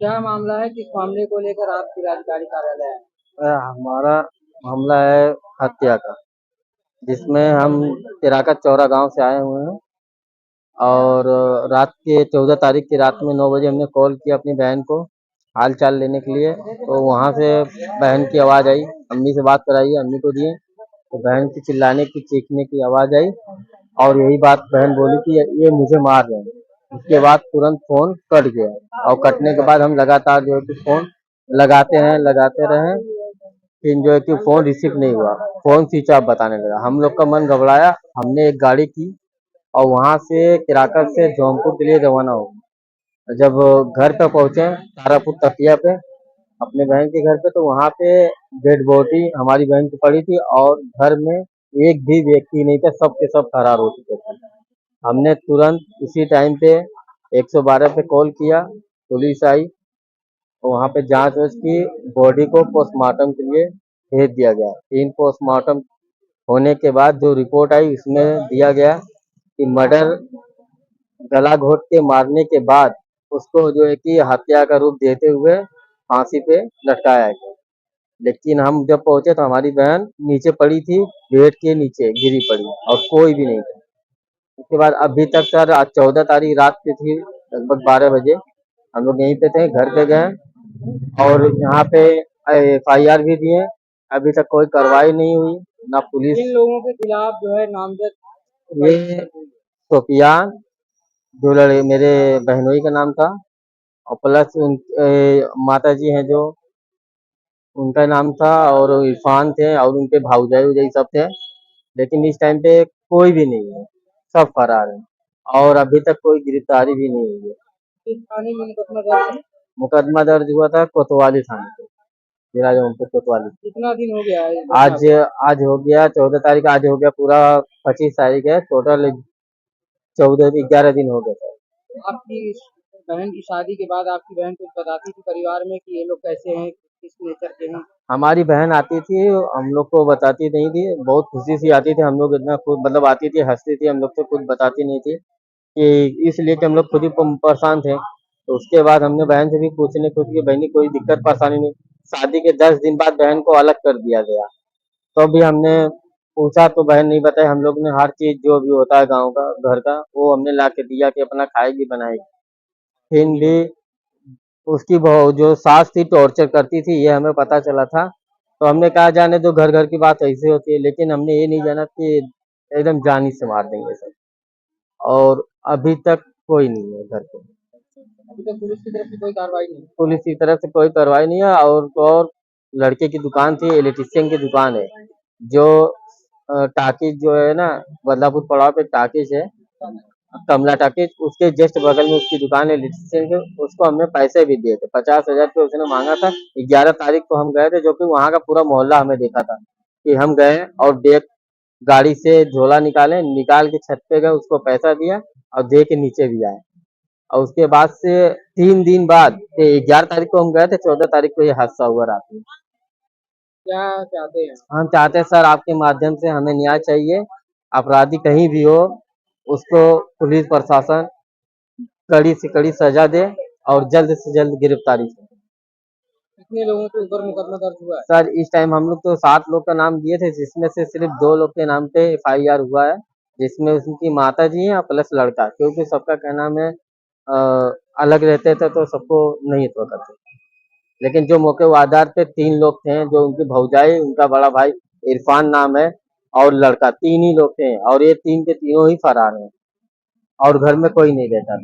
क्या मामला है? किस मामले को लेकर आप जिलाधिकारी कार्यालय आए? हमारा मामला है हत्या का, जिसमें हम तिराका चौरा गांव से आए हुए हैं। और रात के 14 तारीख की रात में 9 बजे हमने कॉल किया अपनी बहन को हाल चाल लेने के लिए। तो वहां से बहन की आवाज़ आई, अम्मी से बात कराई, अम्मी को दिए तो बहन की चिल्लाने की चीखने की आवाज़ आई। और यही बात बहन बोली कि ये मुझे मार रहे हैं। उसके बाद तुरंत फोन कट गया और कटने के बाद हम लगातार जो है कि फोन लगाते रहे, फिर जो है कि फोन रिसीव नहीं हुआ, फोन स्विच ऑफ बताने लगा। हम लोग का मन घबराया, हमने एक गाड़ी की और वहां से किराकत से जौनपुर के लिए रवाना हो गए। जब घर पे पहुंचे तारापुर तकिया पे अपने बहन के घर पे, तो वहां पे डेड बॉडी हमारी बहन की पड़ी थी और घर में एक भी व्यक्ति नहीं था, सब के सब फरार हो चुके थे। हमने तुरंत उसी टाइम पे 112 पे कॉल किया, पुलिस आई, वहां पे जांच वाच की, बॉडी को पोस्टमार्टम के लिए भेज दिया गया। 3 पोस्टमार्टम होने के बाद जो रिपोर्ट आई उसमें दिया गया कि मर्डर, गला घोट के मारने के बाद उसको जो है कि हत्या का रूप देते हुए फांसी पे लटकाया गया। लेकिन हम जब पहुंचे तो हमारी बहन नीचे पड़ी थी, बेड के नीचे गिरी पड़ी और कोई भी नहीं था। उसके बाद अभी तक सर, आज 14 तारीख रात की थी, लगभग 12 बजे हम लोग यहीं पे थे, घर पे गए और यहाँ पे FIR भी दिए। अभी तक कोई कार्रवाई नहीं हुई, ना पुलिस। किन लोगों के खिलाफ जो है नामजद? ये सोफियान, जो लड़े मेरे बहनोई का नाम था, और प्लस माता जी हैं जो, उनका नाम था, और इरफान थे और उनके भाऊजाई उजाई सब थे। लेकिन इस टाइम पे कोई भी नहीं है, सब फरार है और अभी तक कोई गिरफ्तारी भी नहीं हुई है। किस थाने में मुकदमा दर्ज है? मुकदमा दर्ज हुआ था कोतवाली थाने पे, जिला जौनपुर कोतवाली। कितना दिन हो गया है इस आज घटना को? आज हो गया 14 तारीख, आज हो गया पूरा 25 तारीख है, टोटल 11 दिन हो गए सर। आपकी इस बहन की शादी के बाद आपकी बहन कुछ बताती थी परिवार में कि ये लोग कैसे हैं, किस नेचर के हैं? हमारी बहन आती थी, हम लोग को बताती नहीं थी, बहुत खुशी सी आती थी। हम लोग इतना खुद मतलब आती थी, हंसती थी, हम लोग से कुछ बताती नहीं थी कि इसलिए कि हम लोग खुद ही परेशान थे। तो उसके बाद हमने बहन से भी पूछने खुद की बहनी कोई दिक्कत परेशानी नहीं। शादी के 10 दिन बाद बहन को अलग कर दिया गया, तो भी हमने पूछा तो बहन नहीं बताई। हम लोग ने हर चीज जो भी होता है गाँव का घर का, वो हमने ला के दिया कि अपना खाएगी बनाएगी। फिर भी उसकी बहू जो सास थी टॉर्चर करती थी, ये हमें पता चला था। तो हमने कहा जाने दो, घर घर की बात ऐसी होती है, लेकिन हमने ये नहीं जाना कि एकदम जान ही से मार देंगे सब। और अभी तक कोई नहीं है घर पे, अभी तक पुलिस की तरफ से कोई कार्रवाई नहीं? पुलिस की तरफ से कोई कार्रवाई नहीं है। और लड़के की दुकान थी, इलेक्ट्रिशियन की दुकान है, जो टाकिज जो है ना, बदलापुर पड़ाव पे टाकिज है, कमला टाकिज, उसके जस्ट बगल में उसकी दुकान है इलेक्ट्रिशियन की। उसको हमने पैसे भी दिए थे, 50,000 रुपये उसने मांगा था। 11 तारीख को हम गए थे, जो कि वहाँ का पूरा मोहल्ला हमें देखा था कि हम गए और देख गाड़ी से झोला निकाल के छत पे गए, उसको पैसा दिया और दे के नीचे भी आए। और उसके बाद से 3 दिन बाद 11 तारीख को हम गए थे, 14 तारीख को ये हादसा हुआ रात में। क्या चाहते हैं? हम चाहते हैं सर, आपके माध्यम से हमें न्याय चाहिए। अपराधी कहीं भी हो, उसको पुलिस प्रशासन कड़ी से कड़ी सजा दे और जल्द से जल्द गिरफ्तारी करे। कितने लोगों के ऊपर मुकदमा दर्ज हुआ है? सर इस टाइम हम लोग तो 7 लोग का नाम दिए थे, जिसमें से सिर्फ 2 लोग के नाम पे FIR हुआ है, जिसमें उनकी माता जी हैं प्लस लड़का, क्योंकि सबका क्या नाम है, अलग रहते थे तो सबको नहीं तो करते। लेकिन जो मौके आधार पे 3 लोग थे, जो उनकी भौजाई, उनका बड़ा भाई इरफान नाम है और लड़का, 3 ही लोग थे और ये 3 के तीनों ही फरार हैं और घर में कोई नहीं रहता।